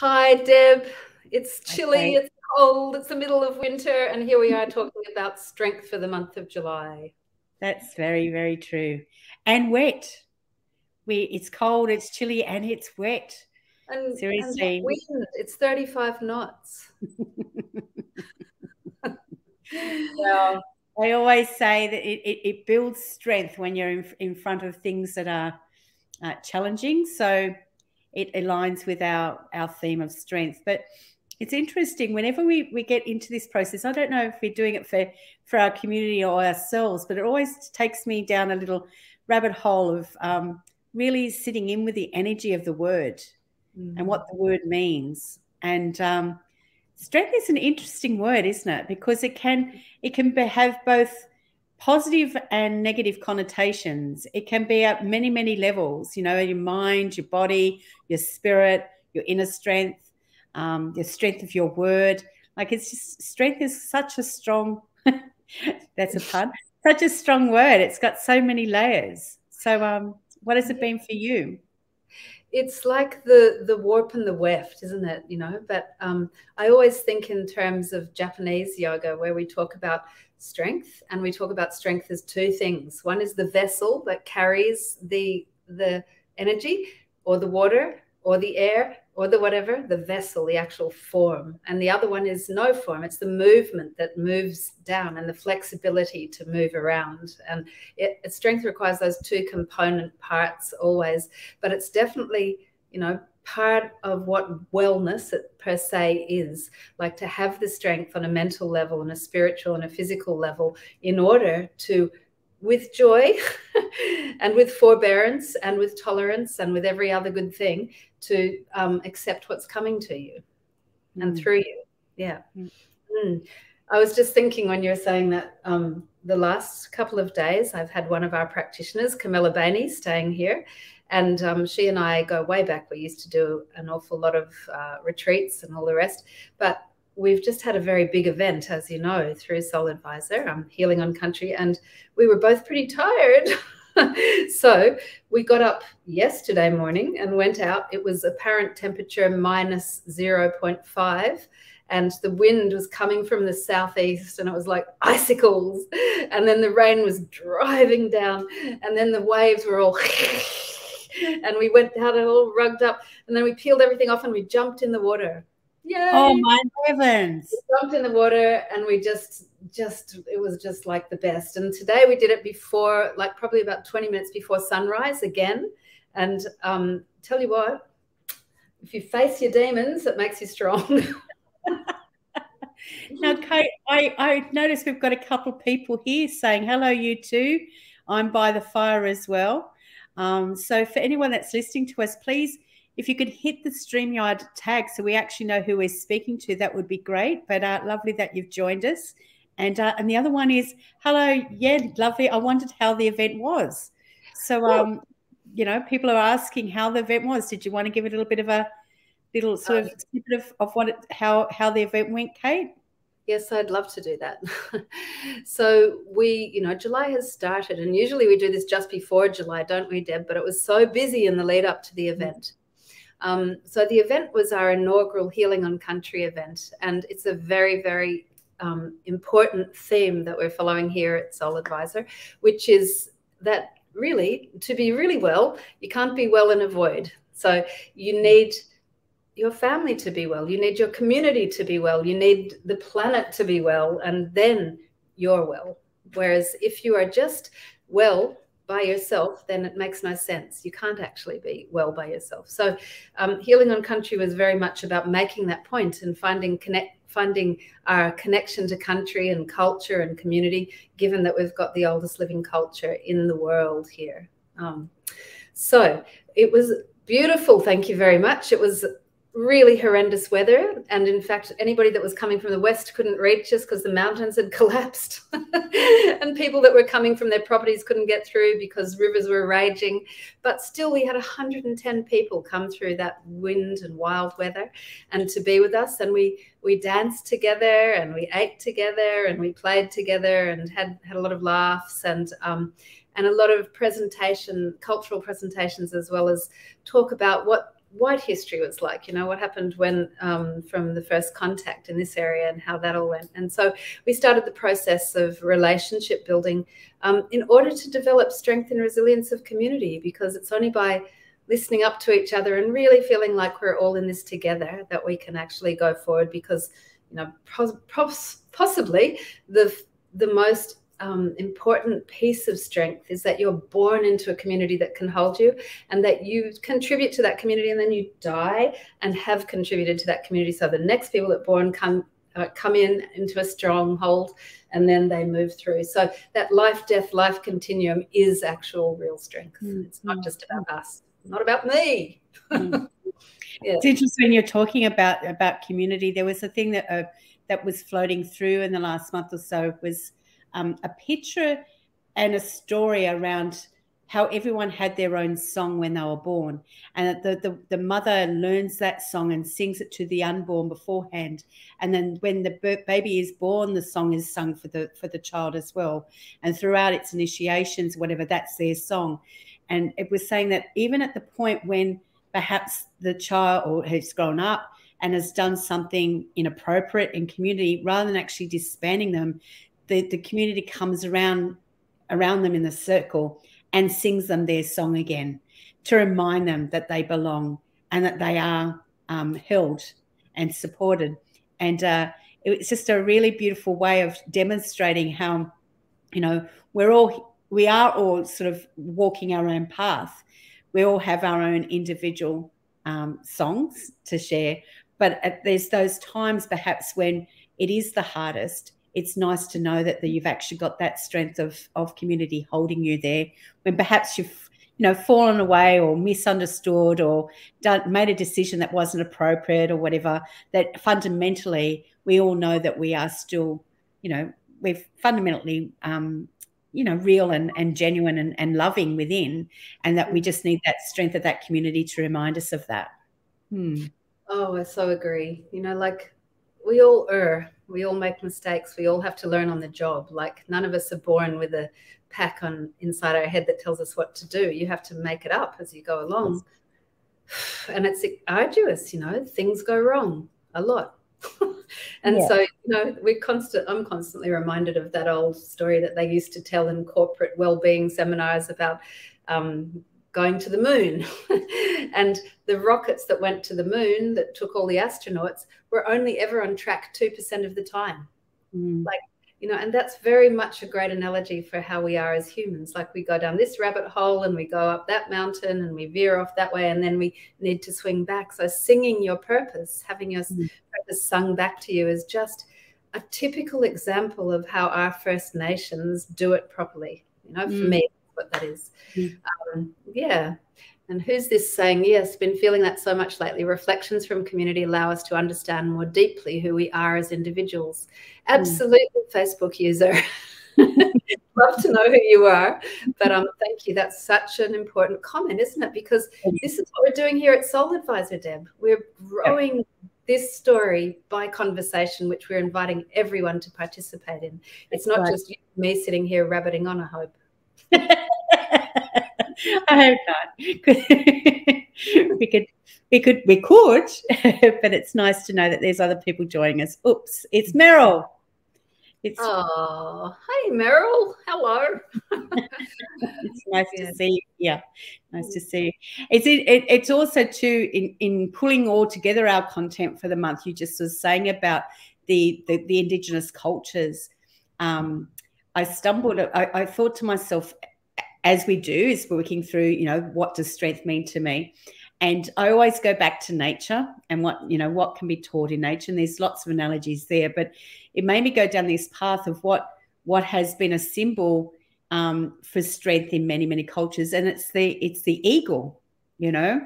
Hi, Deb. It's chilly, Okay, it's cold, it's the middle of winter, and here we are talking about strength for the month of July. that's very, very true. And wet. It's cold, it's chilly, and it's wet. And that Seriously. wind, it's 35 knots. Well, I always say that it builds strength when you're in front of things that are challenging. So it aligns with our theme of strength. But it's interesting, whenever we get into this process, I don't know if we're doing it for our community or ourselves, but it always takes me down a little rabbit hole of really sitting in with the energy of the word and what the word means. And strength is an interesting word, isn't it? Because have both positive and negative connotations. It can be at many, many levels, your mind, your body, your spirit, your inner strength, the strength of your word. Like, it's just, strength is such a strong, that's a pun, such a strong word. It's got so many layers. So what has it been for you? It's like the warp and the weft, isn't it? But I always think in terms of Japanese yoga, where we talk about strength, and we talk about strength as two things. One is the vessel that carries the energy, or the water, or the air, or the whatever, the vessel, the actual form. And the other one is no form. It's the movement that moves down, and the flexibility to move around. And strength requires those two component parts always. But it's definitely, part of what wellness per se is, like to have the strength on a mental level and a spiritual and a physical level in order to, with joy and with forbearance and with tolerance and with every other good thing, to accept what's coming to you and through you. Yeah. I was just thinking when you were saying that, the last couple of days, I've had one of our practitioners, Camilla Bainey, staying here. And she and I go way back. We used to do an awful lot of retreats and all the rest. But we've just had a very big event, as you know, through Soul Advisor, Healing on Country, and we were both pretty tired. So we got up yesterday morning and went out. It was apparent temperature minus 0.5. And the wind was coming from the southeast, and it was like icicles. And then the rain was driving down, and then the waves were all and we went out all rugged up, and then we peeled everything off and we jumped in the water. Yay! Oh my heavens. We jumped in the water, and we just it was just like the best. And today we did it before, like probably about 20 minutes before sunrise again. And tell you what, if you face your demons, it makes you strong. Now, Kate, I noticed we've got a couple of people here saying hello, you too. I'm by the fire as well. So for anyone that's listening to us, please, if you could hit the StreamYard tag so we actually know who we're speaking to, that would be great. But lovely that you've joined us. And the other one is, hello, yeah, lovely. I wondered how the event was. So, people are asking how the event was. Did you want to give it a little bit of a little sort of snippet of how the event went, Kate? Yes, I'd love to do that. So July has started, and usually we do this just before July, don't we, Deb? But it was so busy in the lead up to the event. So the event was our inaugural Healing on Country event, and it's a very, very important theme that we're following here at Soul Advisor, which is that really, to be really well, you can't be well in a void. So you need your family to be well, you need your community to be well, you need the planet to be well, and then you're well. Whereas if you are just well by yourself, then it makes no sense. You can't actually be well by yourself. So Healing on Country was very much about making that point and finding our connection to country and culture and community, given that we've got the oldest living culture in the world here. So it was beautiful. Thank you very much. It was really horrendous weather, and in fact anybody that was coming from the west couldn't reach us because the mountains had collapsed and people that were coming from their properties couldn't get through because rivers were raging. But still, we had 110 people come through that wind and wild weather and to be with us, and we danced together and we ate together and we played together and had a lot of laughs and a lot of cultural presentations, as well as talk about what white history was like, you know, what happened when from the first contact in this area and how that all went. And so we started the process of relationship building in order to develop strength and resilience of community, because it's only by listening up to each other and really feeling like we're all in this together that we can actually go forward. Because, you know, possibly the most important piece of strength is that you're born into a community that can hold you, and that you contribute to that community, and then you die and have contributed to that community. So the next people that born come in into a stronghold, and then they move through. So that life, death, life continuum is actual real strength. It's not just about us, not about me. Yeah. It's interesting when you're talking about community. There was a thing that was floating through in the last month or so, was a picture and a story around how everyone had their own song when they were born, and the mother learns that song and sings it to the unborn beforehand, and then when the baby is born, the song is sung for the child as well, and throughout its initiations, whatever, that's their song. And it was saying that even at the point when perhaps the child has grown up and has done something inappropriate in community, rather than actually disbanding them, the community comes around them in the circle and sings them their song again, to remind them that they belong and that they are held and supported. And it's just a really beautiful way of demonstrating how, you know, we are all sort of walking our own path. We all have our own individual songs to share, but there's those times perhaps when it is the hardest. It's nice to know that you've actually got that strength of community holding you there when perhaps you've, you know, fallen away or misunderstood or made a decision that wasn't appropriate or whatever, that fundamentally we all know that we are still, you know, we're fundamentally, you know, real and genuine and loving within, and that we just need that strength of that community to remind us of that. Oh, I so agree. You know, like, we all err, we all make mistakes, we all have to learn on the job. Like, none of us are born with a pack on inside our head that tells us what to do. You have to make it up as you go along. And it's arduous, you know, things go wrong a lot. And so, you know, I'm constantly reminded of that old story that they used to tell in corporate well-being seminars about going to the moon. And the rockets that went to the moon that took all the astronauts were only ever on track 2% of the time. Like, you know, and that's very much a great analogy for how we are as humans. Like, we go down this rabbit hole and we go up that mountain and we veer off that way, and then we need to swing back. So singing your purpose, having your purpose sung back to you, is just a typical example of how our First Nations do it properly. You know, for me, that's what that is. Yeah. And who's this saying? Yes, been feeling that so much lately. Reflections from community allow us to understand more deeply who we are as individuals. Absolutely, Facebook user. Love to know who you are. But thank you. That's such an important comment, isn't it? Because this is what we're doing here at Soul Advisor, Deb. We're growing this story by conversation, which we're inviting everyone to participate in. It's not just you and me sitting here rabbiting on, I hope. I hope not. we could, but it's nice to know that there's other people joining us. Oops, it's Meryl. Oh, hey Meryl, hello. It's nice to see you. Yeah, nice to see you. It's also too in pulling all together our content for the month. You just was saying about the Indigenous cultures. I thought to myself, as we do, is working through, you know, what does strength mean to me? And I always go back to nature and what can be taught in nature. And there's lots of analogies there, but it made me go down this path of what has been a symbol for strength in many, many cultures. And it's the eagle, you know,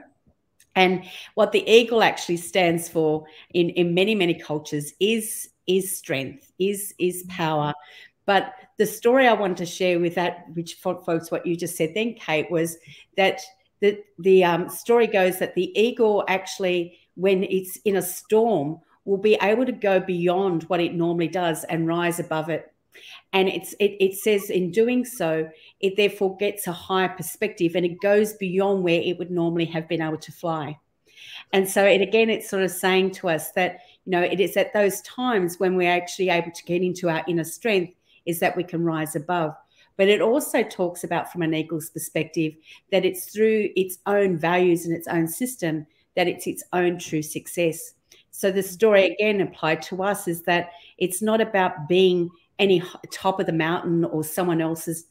and what the eagle actually stands for in many, many cultures is strength, is power. But the story I wanted to share with that, which folks, what you just said then, Kate, was that the story goes that the eagle actually, when it's in a storm, will be able to go beyond what it normally does and rise above it. And it says in doing so, it therefore gets a higher perspective and it goes beyond where it would normally have been able to fly. And so it's sort of saying to us that, you know, it is at those times when we're actually able to get into our inner strength is that we can rise above. But it also talks about, from an eagle's perspective, that it's through its own values and its own system that it's its own true success. So the story, again, applied to us is that it's not about being any top of the mountain or someone else's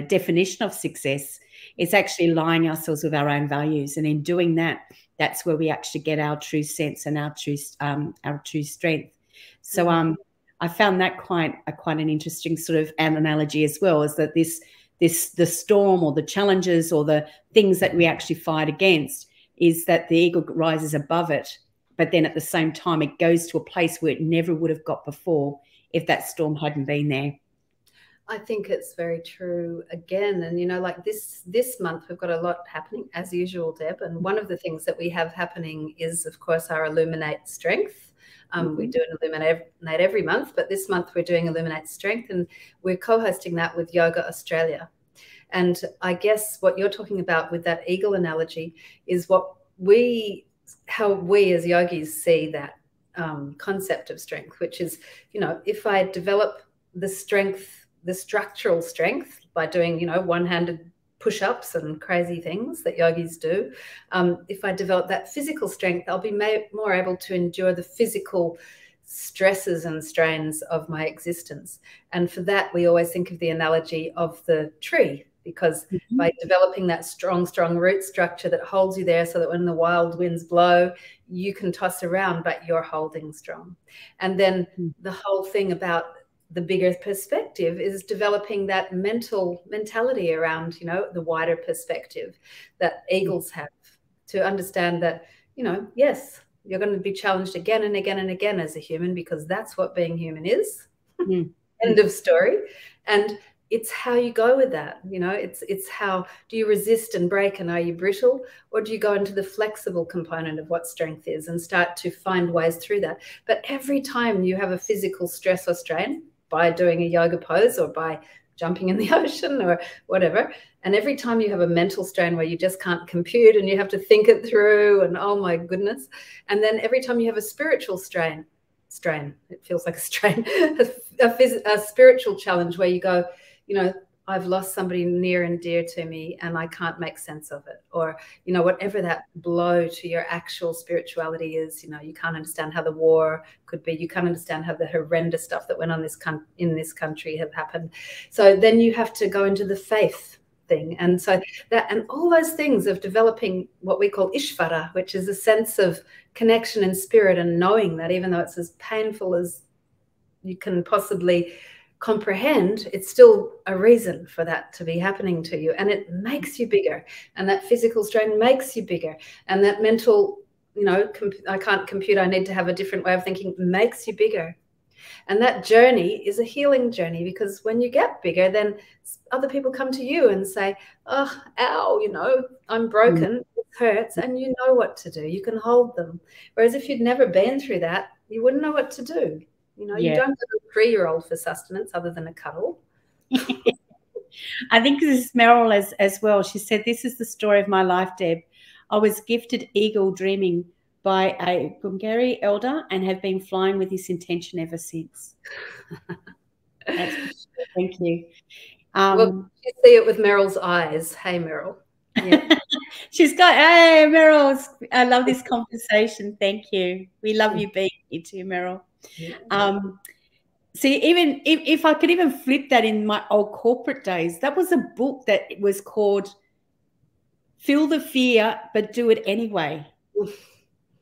definition of success. It's actually aligning ourselves with our own values. And in doing that, that's where we actually get our true sense and our true strength. So I found that quite an interesting sort of analogy as well, is that the storm or the challenges or the things that we actually fight against is that the eagle rises above it, but then at the same time it goes to a place where it never would have got before if that storm hadn't been there. I think it's very true again. And, you know, like this month, we've got a lot happening as usual, Deb. And one of the things that we have happening is, of course, our Illuminate Strength. We do an Illuminate every month, but this month we're doing Illuminate Strength, and we're co-hosting that with Yoga Australia. And I guess what you're talking about with that eagle analogy is how we as yogis see that concept of strength, which is, you know, if I develop the strength, the structural strength by doing, you know, one-handed push-ups and crazy things that yogis do. If I develop that physical strength, I'll be more able to endure the physical stresses and strains of my existence. And for that, we always think of the analogy of the tree, because by developing that strong root structure that holds you there so that when the wild winds blow, you can toss around, but you're holding strong. And then the whole thing about the bigger perspective is developing that mentality around, you know, the wider perspective that eagles have, to understand that, you know, yes, you're going to be challenged again and again and again as a human, because that's what being human is. End of story. And it's how you go with that. You know, it's how do you resist and break, and are you brittle, or do you go into the flexible component of what strength is and start to find ways through that? But every time you have a physical stress or strain, by doing a yoga pose or by jumping in the ocean or whatever, and every time you have a mental strain where you just can't compute and you have to think it through, and oh my goodness, and then every time you have a spiritual strain, it feels like a strain, a spiritual challenge where you go, you know, I've lost somebody near and dear to me and I can't make sense of it. Or, you know, whatever that blow to your actual spirituality is, you know, you can't understand how the war could be. You can't understand how the horrendous stuff that went on in this country have happened. So then you have to go into the faith thing. And so that, and all those things of developing what we call ishvara, which is a sense of connection in spirit, and knowing that even though it's as painful as you can possibly comprehend, it's still a reason for that to be happening to you, and it makes you bigger, and that physical strain makes you bigger, and that mental, you know, I can't compute, I need to have a different way of thinking, makes you bigger. And that journey is a healing journey, because when you get bigger, then other people come to you and say, oh, ow, you know, I'm broken, it hurts, and you know what to do, you can hold them. Whereas if you'd never been through that, you wouldn't know what to do. You know, you don't go to a 3-year-old for sustenance other than a cuddle. I think this is Meryl as well. She said, this is the story of my life, Deb. I was gifted eagle dreaming by a Gungari elder and have been flying with this intention ever since. Thank you. Well, you see it with Meryl's eyes. Hey, Meryl. Yeah. She's got, hey, Meryl, I love this conversation. Thank you. We love you being here too, Meryl. See, even if I could even flip that in my old corporate days, that was a book that was called Feel the Fear, but Do It Anyway.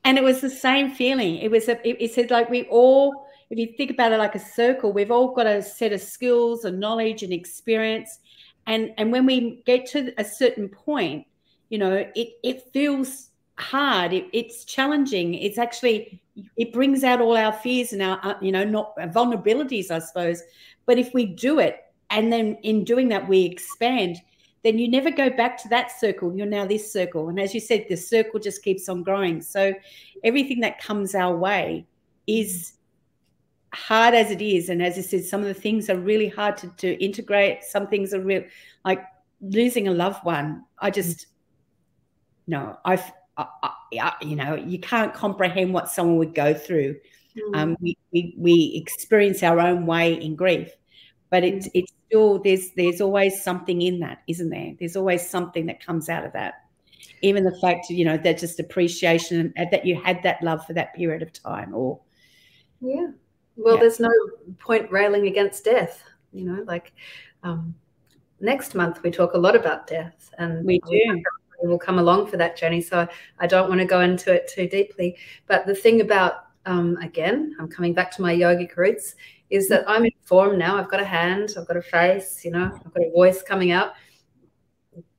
And it was the same feeling. It said, like, we all, if you think about it like a circle, we've all got a set of skills and knowledge and experience. And when we get to a certain point, you know, it feels hard. It's challenging. It's actually, it brings out all our fears and our, you know, not vulnerabilities, I suppose. But if we do it, and then in doing that, we expand, then you never go back to that circle. You're now this circle. And as you said, the circle just keeps on growing. So everything that comes our way is hard as it is. And as I said, some of the things are really hard to integrate. Some things are real, like losing a loved one. no, you know, you can't comprehend what someone would go through. We experience our own way in grief, but it's still, there's always something in that, isn't there? There's always something that comes out of that. Even the fact, you know, that just appreciation that you had that love for that period of time, or there's no point railing against death, you know, like next month we talk a lot about death, and we do. Will come along for that journey, so I don't want to go into it too deeply. But the thing about again, I'm coming back to my yogic roots, is that I'm informed now. I've got a hand, I've got a face, you know, I've got a voice coming out,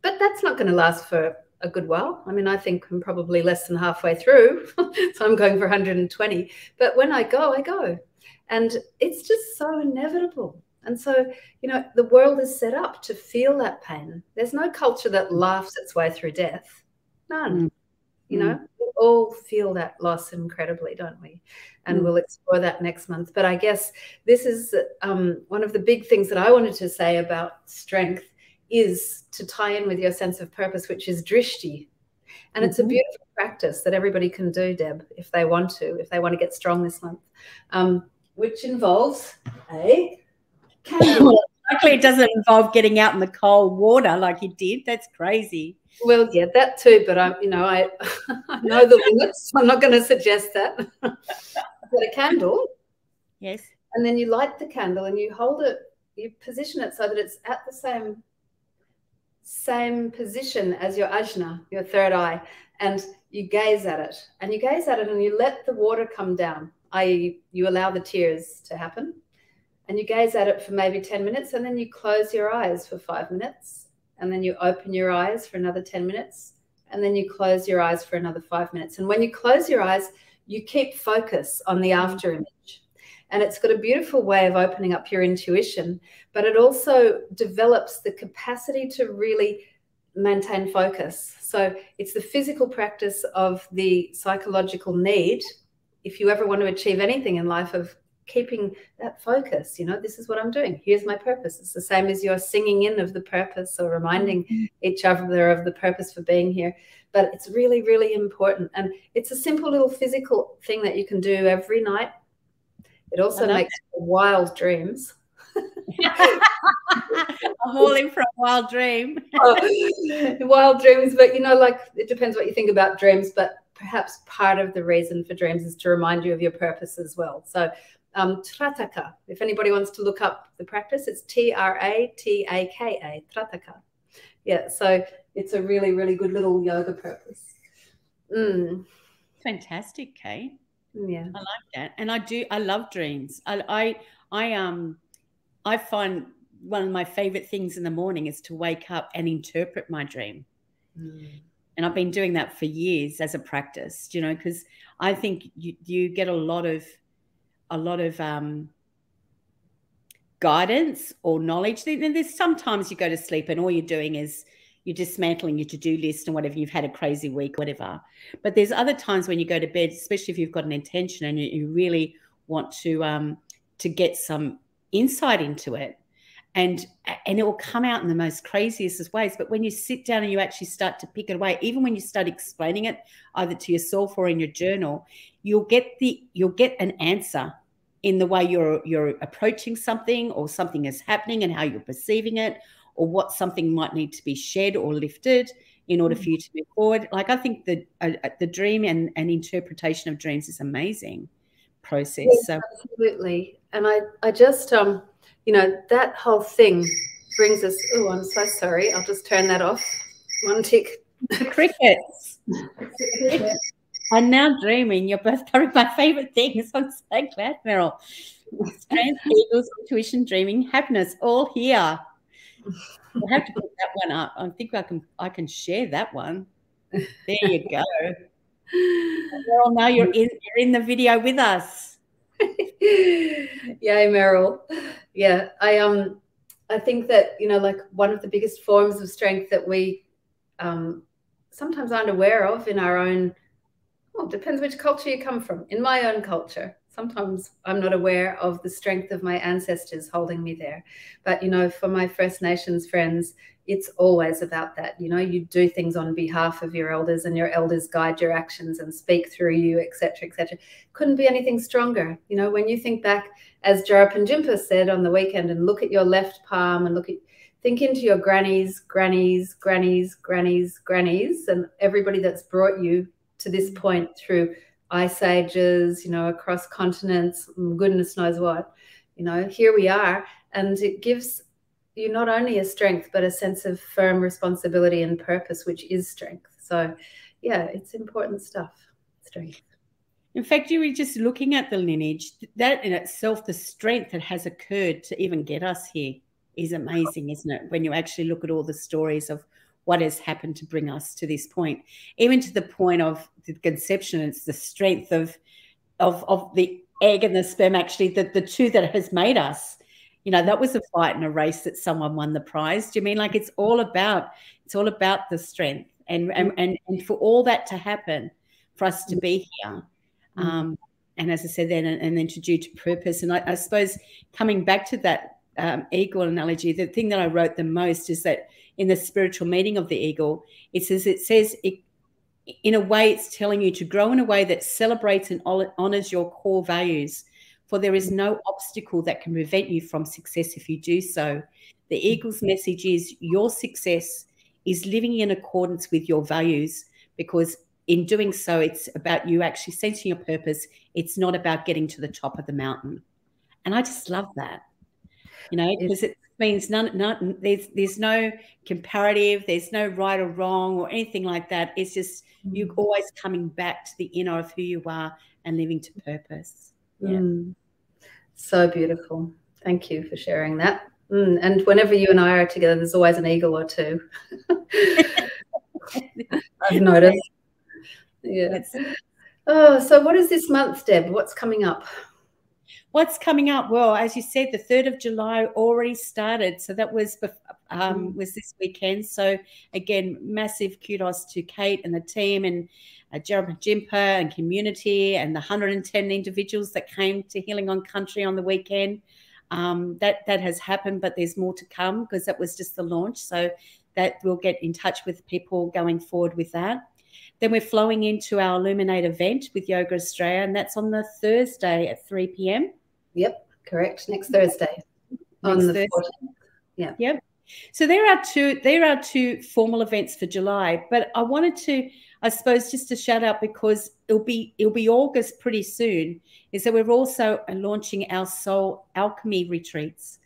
but that's not going to last for a good while. I mean, I think I'm probably less than halfway through, so I'm going for 120. But when I go, I go, and it's just so inevitable. And so, you know, the world is set up to feel that pain. There's no culture that laughs its way through death. None. You know, we all feel that loss incredibly, don't we? And we'll explore that next month. But I guess this is one of the big things that I wanted to say about strength, is to tie in with your sense of purpose, which is Drishti. And it's a beautiful practice that everybody can do, Deb, if they want to get strong this month, which involves a candle. Luckily, it doesn't involve getting out in the cold water like you did. That's crazy. Well, yeah, that too. But I know the limits. I'm not going to suggest that. But a candle. Yes. And then you light the candle and you hold it. You position it so that it's at the same position as your ajna, your third eye, and you gaze at it. And you gaze at it and you let the water come down, i.e., you allow the tears to happen. And you gaze at it for maybe 10 minutes, and then you close your eyes for 5 minutes, and then you open your eyes for another 10 minutes, and then you close your eyes for another 5 minutes. And when you close your eyes, you keep focus on the after image. And it's got a beautiful way of opening up your intuition, but it also develops the capacity to really maintain focus. So it's the physical practice of the psychological need, if you ever want to achieve anything in life, of keeping that focus. You know, this is what I'm doing. Here's my purpose. It's the same as your singing in of the purpose, or reminding each other of the purpose for being here. But it's really, really important. And it's a simple little physical thing that you can do every night. It also makes wild dreams. I'm all in for a wild dream. Wild dreams, but you know, like, it depends what you think about dreams, but perhaps part of the reason for dreams is to remind you of your purpose as well. So Trataka, if anybody wants to look up the practice, it's Trataka, Trataka. Yeah, so it's a really, really good little yoga practice. Fantastic, Kate. Yeah, I like that. And I love dreams. I find one of my favorite things in the morning is to wake up and interpret my dream. And I've been doing that for years as a practice, you know, because I think you get a lot of guidance or knowledge. And there's sometimes you go to sleep and all you're doing is you're dismantling your to-do list and whatever, you've had a crazy week, whatever. But there's other times when you go to bed, especially if you've got an intention and you really want to get some insight into it, and it will come out in the most craziest of ways. But when you sit down and you actually start to pick it away, even when you start explaining it either to yourself or in your journal, you'll get an answer in the way you're approaching something, or something is happening and how you're perceiving it, or what something might need to be shed or lifted in order for you to move forward. Like, I think the dream and interpretation of dreams is amazing process. Yes, so absolutely. And I just you know, that whole thing brings us, oh, I'm so sorry, I'll just turn that off. One tick. Crickets. And now dreaming, you're both probably my favorite things. I'm so glad, Meryl. Strength, eagles, intuition, dreaming, happiness, all here. We'll have to put that one up. I think I can share that one. There you go. Meryl, now you're in the video with us. Yay, Meryl. Yeah, I think that, you know, like, one of the biggest forms of strength that we sometimes aren't aware of in our own, well, it depends which culture you come from. In my own culture, sometimes I'm not aware of the strength of my ancestors holding me there. But, you know, for my First Nations friends, it's always about that. You know, you do things on behalf of your elders, and your elders guide your actions and speak through you, etc., etc. Couldn't be anything stronger. You know, when you think back, as Jarapan Jimpa said on the weekend, and look at your left palm and think into your grannies, grannies, grannies, grannies, grannies, and everybody that's brought you to this point through ice ages, you know, across continents, goodness knows what. You know, here we are, and it gives you not only a strength, but a sense of firm responsibility and purpose, which is strength. So, yeah, it's important stuff, strength. In fact, you were just looking at the lineage. That in itself, the strength that has occurred to even get us here is amazing, isn't it? When you actually look at all the stories of what has happened to bring us to this point, even to the point of the conception. It's the strength of the egg and the sperm, actually, the two that has made us. You know, that was a fight and a race that someone won the prize. Do you mean, like, it's all about the strength and for all that to happen, for us to be here. And as I said then, and then to due to purpose. And I suppose coming back to that eagle analogy, the thing that I wrote the most is that in the spiritual meaning of the eagle, it says in a way, it's telling you to grow in a way that celebrates and honors your core values, for there is no obstacle that can prevent you from success if you do so. The eagle's message is your success is living in accordance with your values, because in doing so, it's about you actually sensing your purpose. It's not about getting to the top of the mountain. And I just love that, you know, because it means there's no comparative, there's no right or wrong or anything like that. It's just you always coming back to the inner of who you are and living to purpose. Yeah. So beautiful. Thank you for sharing that. And whenever you and I are together, there's always an eagle or two. I've noticed. Yeah. Oh, so what is this month, Deb? What's coming up? What's coming up? Well, as you said, the 3rd of July already started. So that was this weekend. So again, massive kudos to Kate and the team and Jarapan Jimpa and community and the 110 individuals that came to Healing on Country on the weekend. That has happened, but there's more to come, because that was just the launch. So that we'll get in touch with people going forward with that. Then we're flowing into our Illuminate event with Yoga Australia, and that's on the Thursday at 3 p.m. Yep, correct. Next Thursday. On the 14th. Yeah. Yep. So there are two formal events for July, but I wanted to, I suppose, just to shout out, because it'll be August pretty soon, is that we're also launching our soul alchemy retreats.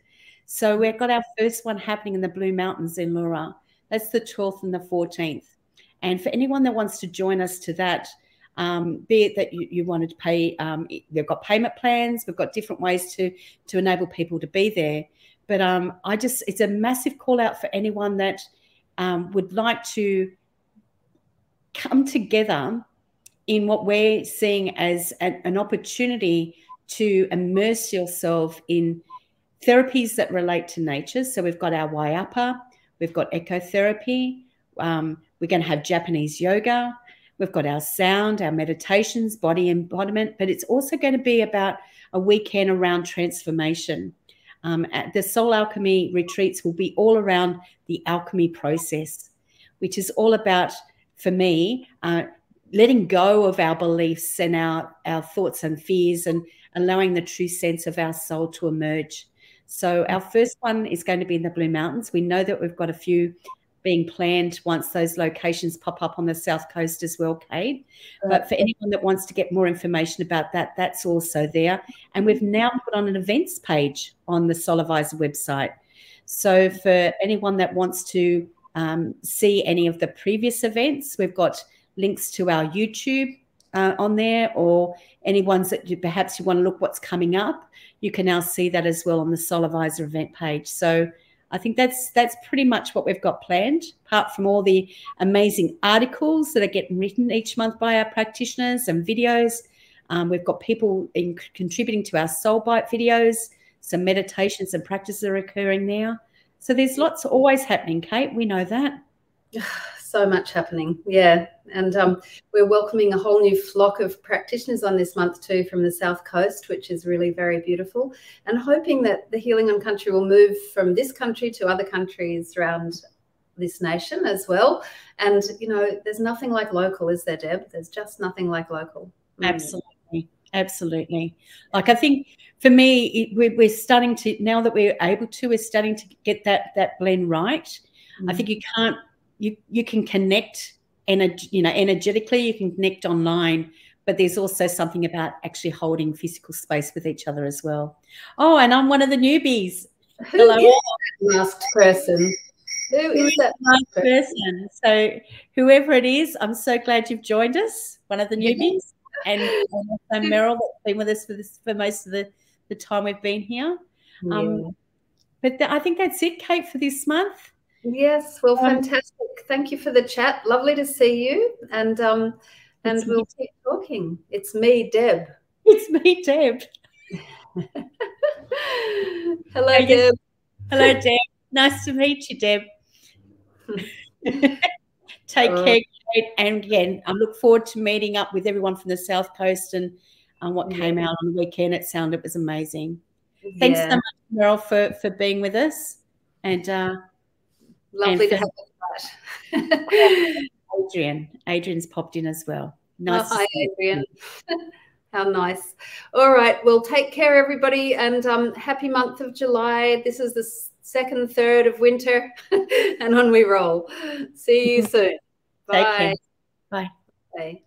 So we've got our first one happening in the Blue Mountains in Leura. That's the 12th and the 14th. And for anyone that wants to join us to that, be it that you wanted to pay, we've got payment plans, we've got different ways to enable people to be there. But it's a massive call out for anyone that would like to come together in what we're seeing as an opportunity to immerse yourself in therapies that relate to nature. So we've got our Waiapa, we've got ecotherapy, we're going to have Japanese yoga, we've got our sound, our meditations, body embodiment, but it's also going to be about a weekend around transformation. The soul alchemy retreats will be all around the alchemy process, which is all about, for me, letting go of our beliefs and our thoughts and fears, and allowing the true sense of our soul to emerge. So our first one is going to be in the Blue Mountains. We know that we've got a few being planned once those locations pop up on the South Coast as well, Kate. But for anyone that wants to get more information about that, that's also there. And we've now put on an events page on the Soul Advisor website. So for anyone that wants to see any of the previous events, we've got links to our YouTube on there, or any ones that perhaps you want to look what's coming up, you can now see that as well on the Soul Advisor event page. So I think that's pretty much what we've got planned, apart from all the amazing articles that are getting written each month by our practitioners and videos. We've got people contributing to our Soul Bite videos, some meditations and practices are occurring there. So there's lots always happening, Kate. We know that. so much happening. Yeah. And we're welcoming a whole new flock of practitioners on this month too from the South Coast, which is really very beautiful, and hoping that the Healing on Country will move from this country to other countries around this nation as well. And, you know, there's nothing like local, is there, Deb? There's just nothing like local. Absolutely. Absolutely. Like, I think for me, we're starting to, now that we're able to, we're starting to get that blend right. I think you can connect, energetically, you can connect online, but there's also something about actually holding physical space with each other as well. Oh, and I'm one of the newbies. Hello. Who is that masked person? Who is that masked person? So whoever it is, I'm so glad you've joined us, one of the newbies. And also Meryl, that's been with us for most of the time we've been here. But I think that's it, Kate, for this month. Yes, well, fantastic. Thank you for the chat. Lovely to see you. And we'll keep talking. It's me, Deb. It's me, Deb. Hello, Deb. Hello, Deb. Nice to meet you, Deb. Take care, Kate. And again, I look forward to meeting up with everyone from the South Coast and what came out on the weekend. It was amazing. Thanks so much, Meryl, for being with us. And lovely to have you. Adrian's popped in as well. Nice. Hi, Adrian. How nice. All right. Well, take care, everybody, and happy month of July. This is the second third of winter, and on we roll. See you soon. Bye. Bye. Bye.